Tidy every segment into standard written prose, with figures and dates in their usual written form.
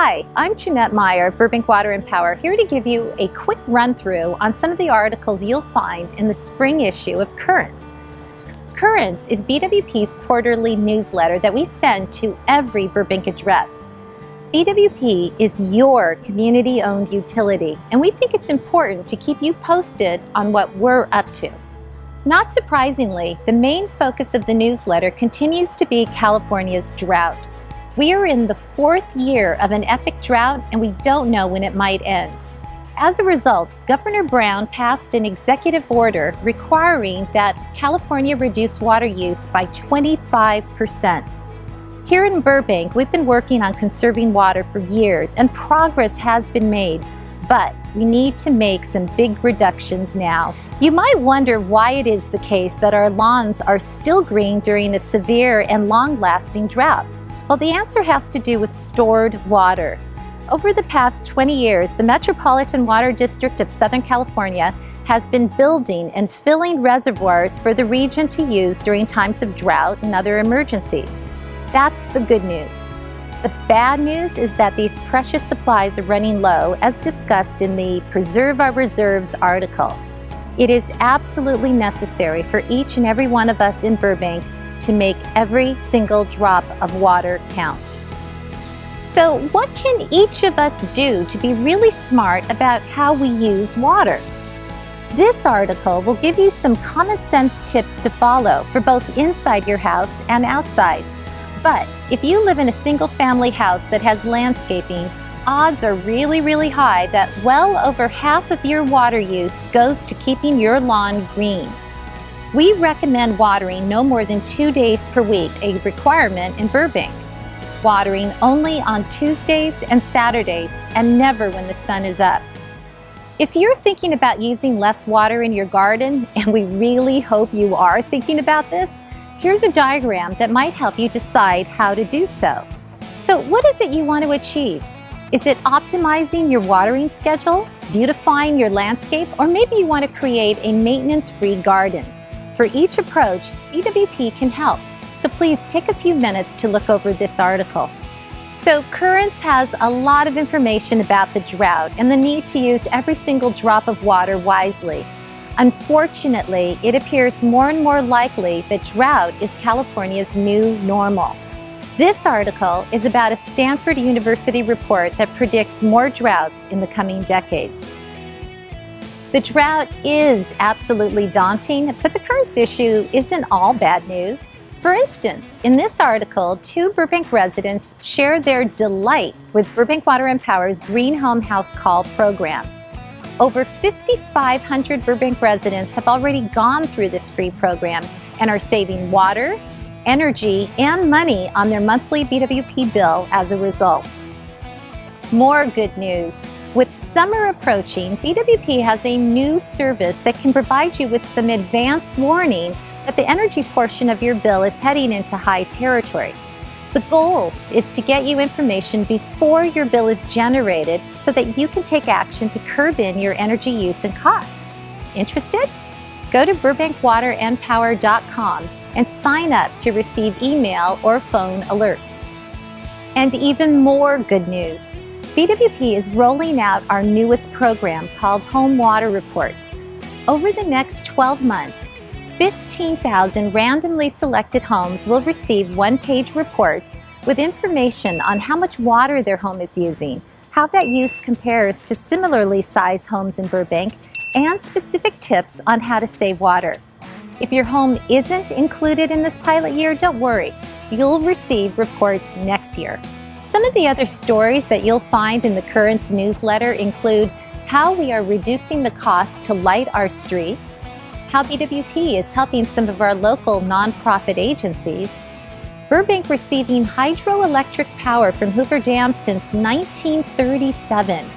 Hi, I'm Jeanette Meyer of Burbank Water and Power, here to give you a quick run-through on some of the articles you'll find in the spring issue of Currents. Currents is BWP's quarterly newsletter that we send to every Burbank address. BWP is your community-owned utility, and we think it's important to keep you posted on what we're up to. Not surprisingly, the main focus of the newsletter continues to be California's drought. We are in the 4th year of an epic drought, and we don't know when it might end. As a result, Governor Brown passed an executive order requiring that California reduce water use by 25%. Here in Burbank, we've been working on conserving water for years, and progress has been made, but we need to make some big reductions now. You might wonder why it is the case that our lawns are still green during a severe and long-lasting drought. Well, the answer has to do with stored water. Over the past 20 years, the Metropolitan Water District of Southern California has been building and filling reservoirs for the region to use during times of drought and other emergencies. That's the good news. The bad news is that these precious supplies are running low, as discussed in the Preserve Our Reserves article. It is absolutely necessary for each and every one of us in Burbank to make every single drop of water count. So what can each of us do to be really smart about how we use water? This article will give you some common sense tips to follow for both inside your house and outside. But if you live in a single family house that has landscaping, odds are really high that well over half of your water use goes to keeping your lawn green. We recommend watering no more than 2 days per week, a requirement in Burbank. Watering only on Tuesdays and Saturdays, and never when the sun is up. If you're thinking about using less water in your garden, and we really hope you are thinking about this, here's a diagram that might help you decide how to do so. So what is it you want to achieve? Is it optimizing your watering schedule, beautifying your landscape, or maybe you want to create a maintenance-free garden? For each approach, BWP can help, so please take a few minutes to look over this article. So Currents has a lot of information about the drought and the need to use every single drop of water wisely. Unfortunately, it appears more and more likely that drought is California's new normal. This article is about a Stanford University report that predicts more droughts in the coming decades. The drought is absolutely daunting, but the Currents issue isn't all bad news. For instance, in this article, 2 Burbank residents shared their delight with Burbank Water and Power's Green Home House Call program. Over 5,500 Burbank residents have already gone through this free program and are saving water, energy, and money on their monthly BWP bill as a result. More good news. With summer approaching, BWP has a new service that can provide you with some advance warning that the energy portion of your bill is heading into high territory. The goal is to get you information before your bill is generated so that you can take action to curb in your energy use and costs. Interested? Go to burbankwaterandpower.com and sign up to receive email or phone alerts. And even more good news. BWP is rolling out our newest program called Home Water Reports. Over the next 12 months, 15,000 randomly selected homes will receive one-page reports with information on how much water their home is using, how that use compares to similarly sized homes in Burbank, and specific tips on how to save water. If your home isn't included in this pilot year, don't worry. You'll receive reports next year. Some of the other stories that you'll find in the Currents newsletter include how we are reducing the cost to light our streets, how BWP is helping some of our local nonprofit agencies, Burbank receiving hydroelectric power from Hoover Dam since 1937,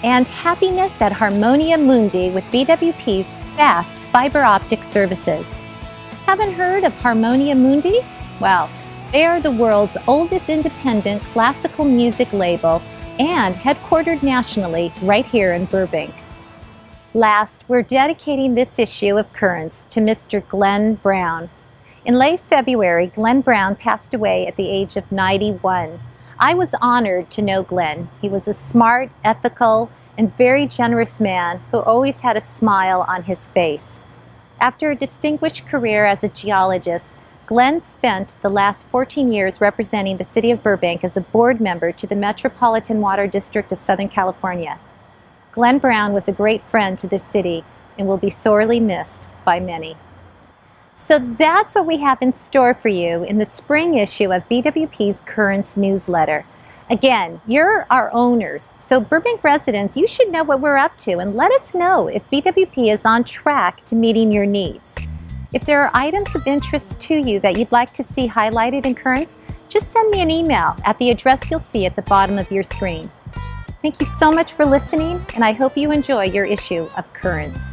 and happiness at Harmonia Mundi with BWP's fast fiber optic services. Haven't heard of Harmonia Mundi? Well, they are the world's oldest independent classical music label and headquartered nationally right here in Burbank. Last, we're dedicating this issue of Currents to Mr. Glenn Brown. In late February, Glenn Brown passed away at the age of 91. I was honored to know Glenn. He was a smart, ethical, and very generous man who always had a smile on his face. After a distinguished career as a geologist, Glenn spent the last 14 years representing the city of Burbank as a board member to the Metropolitan Water District of Southern California. Glenn Brown was a great friend to this city and will be sorely missed by many. So that's what we have in store for you in the spring issue of BWP's Currents newsletter. Again, you're our owners, so Burbank residents, you should know what we're up to and let us know if BWP is on track to meeting your needs. If there are items of interest to you that you'd like to see highlighted in Currents, just send me an email at the address you'll see at the bottom of your screen. Thank you so much for listening, and I hope you enjoy your issue of Currents.